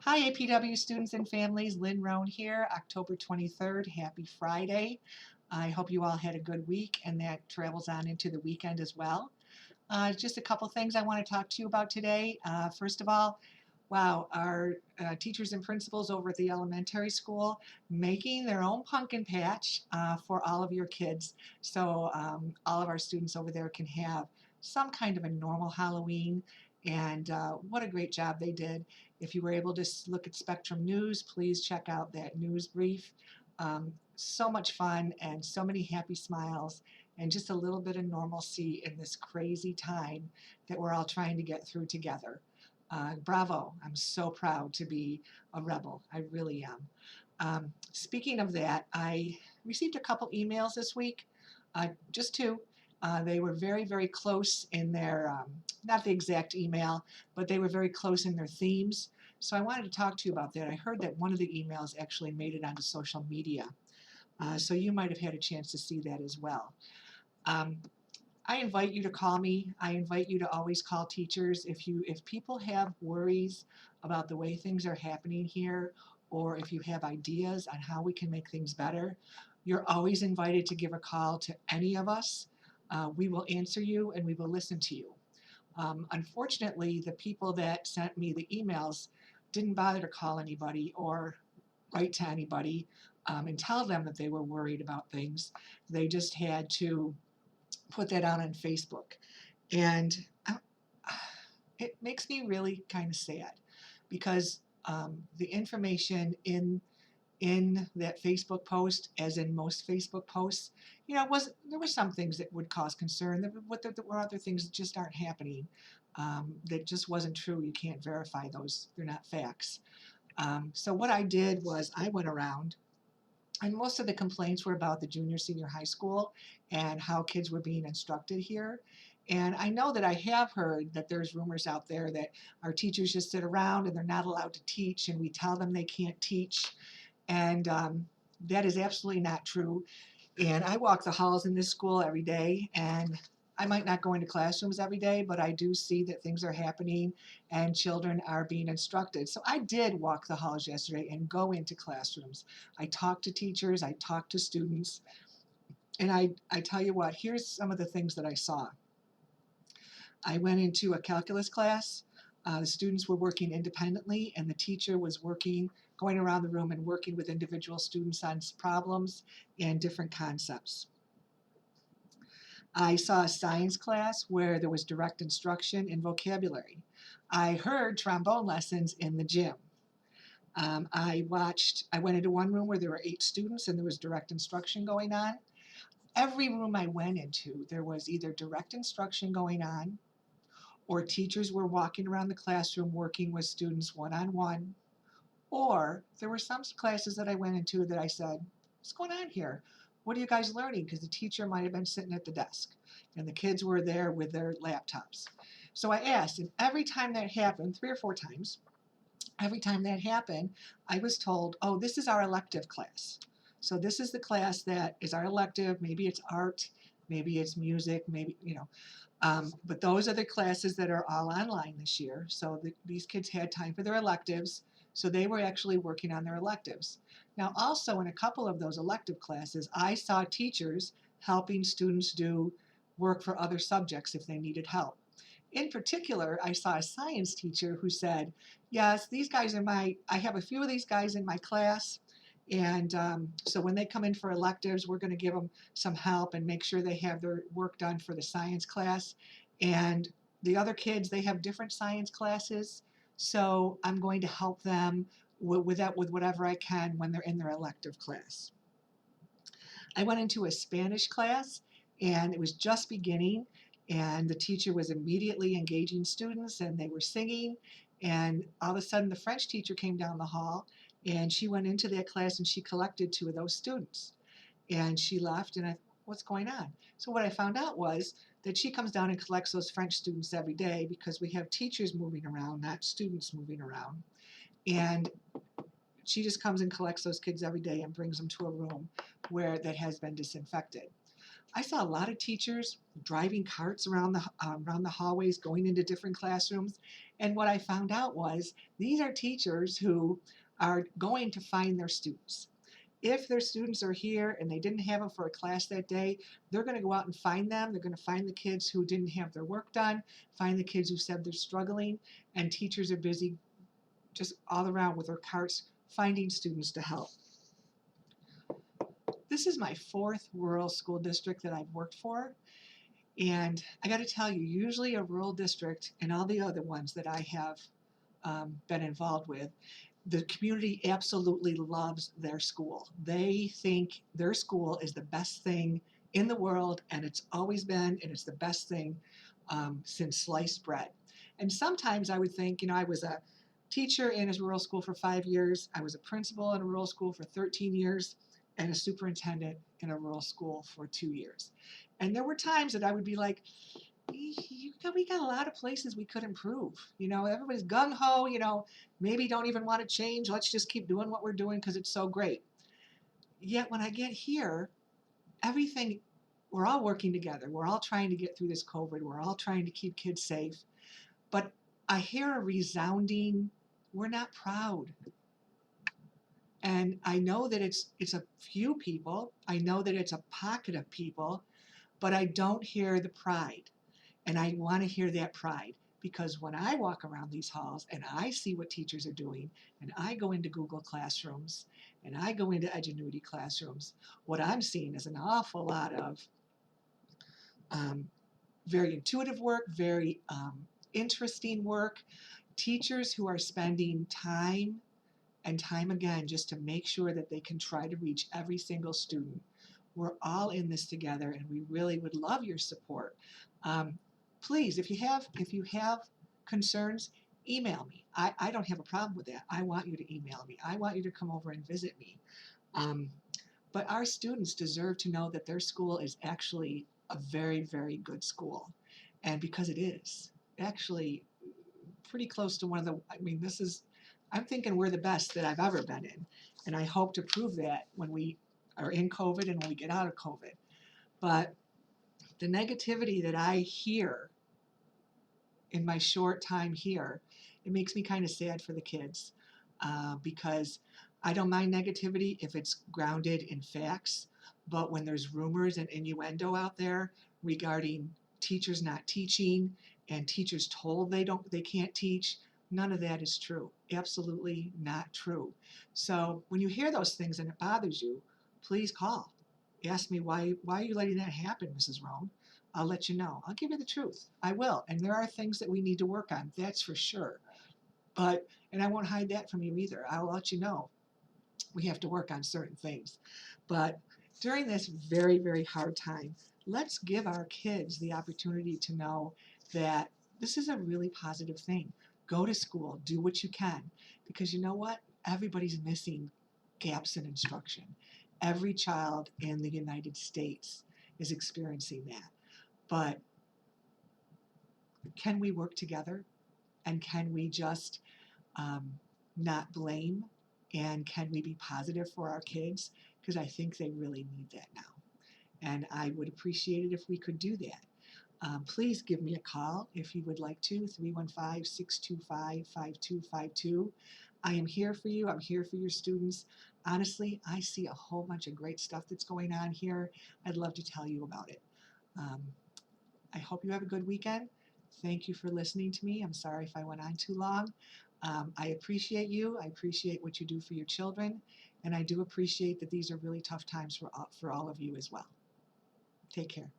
Hi, APW students and families. Lynn Roan here, October 23rd. Happy Friday. I hope you all had a good week and that travels on into the weekend as well. Just a couple things I want to talk to you about today. First of all, wow, our teachers and principals over at the elementary school making their own pumpkin patch for all of your kids. So all of our students over there can have some kind of a normal Halloween. And what a great job they did. If you were able to look at Spectrum News, please check out that news brief. So much fun and so many happy smiles and just a little bit of normalcy in this crazy time that we're all trying to get through together. Bravo, I'm so proud to be a rebel. I really am. Speaking of that, I received a couple emails this week, just two. They were very, very close in their, not the exact email, but they were very close in their themes. So I wanted to talk to you about that. I heard that one of the emails actually made it onto social media. So you might have had a chance to see that as well. Um, I invite you to call me. I invite you to always call teachers. If people have worries about the way things are happening here, or if you have ideas on how we can make things better, you're always invited to give a call to any of us. We will answer you and we will listen to you. Unfortunately, the people that sent me the emails didn't bother to call anybody or write to anybody and tell them that they were worried about things. They just had to put that out on Facebook. And it makes me really kind of sad because the information in that Facebook post, as in most Facebook posts, there were some things that would cause concern. There were other things that just aren't happening. That just wasn't true. You can't verify those. They're not facts. So what I did was I went around, and most of the complaints were about the junior, senior high school and how kids were being instructed here. And I know that I have heard that there's rumors out there that our teachers just sit around and they're not allowed to teach, and we tell them they can't teach. And that is absolutely not true. And I walk the halls in this school every day, and I might not go into classrooms every day, but I do see that things are happening and children are being instructed. So I did walk the halls yesterday and go into classrooms. I talked to teachers, I talked to students, and I tell you what, here's some of the things that I saw. I went into a calculus class. The students were working independently, and the teacher was going around the room and working with individual students on problems and different concepts. I saw a science class where there was direct instruction in vocabulary. I heard trombone lessons in the gym. I went into one room where there were 8 students and there was direct instruction going on. Every room I went into, there was either direct instruction going on, or teachers were walking around the classroom working with students one-on-one, or there were some classes that I went into that I said, what's going on here? What are you guys learning? Because the teacher might have been sitting at the desk and the kids were there with their laptops. So I asked, and every time that happened, 3 or 4 times, every time that happened, I was told, oh, this is our elective class. So this is the class that is our elective. Maybe it's art, maybe it's music, but those are the classes that are all online this year. So these kids had time for their electives. So they were actually working on their electives. Now, also in a couple of those elective classes, I saw teachers helping students do work for other subjects if they needed help. In particular, I saw a science teacher who said, yes, I have a few of these guys in my class, and so when they come in for electives, we're going to give them some help and make sure they have their work done for the science class. And the other kids, they have different science classes, so I'm going to help them with whatever I can when they're in their elective class. I went into a Spanish class, and it was just beginning, and the teacher was immediately engaging students, and they were singing, and all of a sudden the French teacher came down the hall, and she went into that class and she collected 2 of those students. And she left, and what's going on? So what I found out was that she comes down and collects those French students every day because we have teachers moving around, not students moving around. And she just comes and collects those kids every day and brings them to a room that has been disinfected. I saw a lot of teachers driving carts around the hallways, going into different classrooms. And what I found out was these are teachers who are going to find their students. If their students are here and they didn't have them for a class that day, they're going to go out and find them. They're going to find the kids who didn't have their work done, find the kids who said they're struggling, and teachers are busy just all around with their carts finding students to help. This is my fourth rural school district that I've worked for. And I got to tell you, usually a rural district and all the other ones that I have been involved with, the community absolutely loves their school. They think their school is the best thing in the world, and it's always been, and it's the best thing since sliced bread. And sometimes I would think, I was a teacher in a rural school for 5 years, I was a principal in a rural school for 13 years, and a superintendent in a rural school for 2 years. And there were times that I would be like, we got a lot of places we could improve. Everybody's gung ho, maybe don't even want to change. Let's just keep doing what we're doing because it's so great. Yet when I get here, everything, we're all working together. We're all trying to get through this COVID. We're all trying to keep kids safe. But I hear a resounding, we're not proud. And I know that it's a few people. I know that it's a pocket of people, but I don't hear the pride. And I want to hear that pride, because when I walk around these halls and I see what teachers are doing, and I go into Google Classrooms and I go into Edgenuity classrooms, what I'm seeing is an awful lot of very intuitive work, very interesting work, teachers who are spending time and time again just to make sure that they can try to reach every single student. We're all in this together, and we really would love your support. Please, if you have concerns, email me. I don't have a problem with that. I want you to email me. I want you to come over and visit me. But our students deserve to know that their school is actually a very, very good school. And because it is, actually pretty close to one of the, I'm thinking we're the best that I've ever been in. And I hope to prove that when we are in COVID and when we get out of COVID. But the negativity that I hear in my short time here, it makes me kind of sad for the kids, because I don't mind negativity if it's grounded in facts, but when there's rumors and innuendo out there regarding teachers not teaching and teachers told they can't teach, none of that is true. Absolutely not true. So when you hear those things and it bothers you, please call. Ask me why are you letting that happen, Mrs. Roan? I'll let you know. I'll give you the truth. I will. And there are things that we need to work on, that's for sure. And I won't hide that from you either. I'll let you know. We have to work on certain things. But during this very, very hard time, let's give our kids the opportunity to know that this is a really positive thing. Go to school, do what you can, because you know what? Everybody's missing gaps in instruction. Every child in the United States is experiencing that. But can we work together? And can we just not blame? And can we be positive for our kids? Because I think they really need that now. And I would appreciate it if we could do that. Please give me a call if you would like to, 315-625-5252. I am here for you. I'm here for your students. Honestly, I see a whole bunch of great stuff that's going on here. I'd love to tell you about it. I hope you have a good weekend. Thank you for listening to me. I'm sorry if I went on too long. I appreciate you. I appreciate what you do for your children. And I do appreciate that these are really tough times for all of you as well. Take care.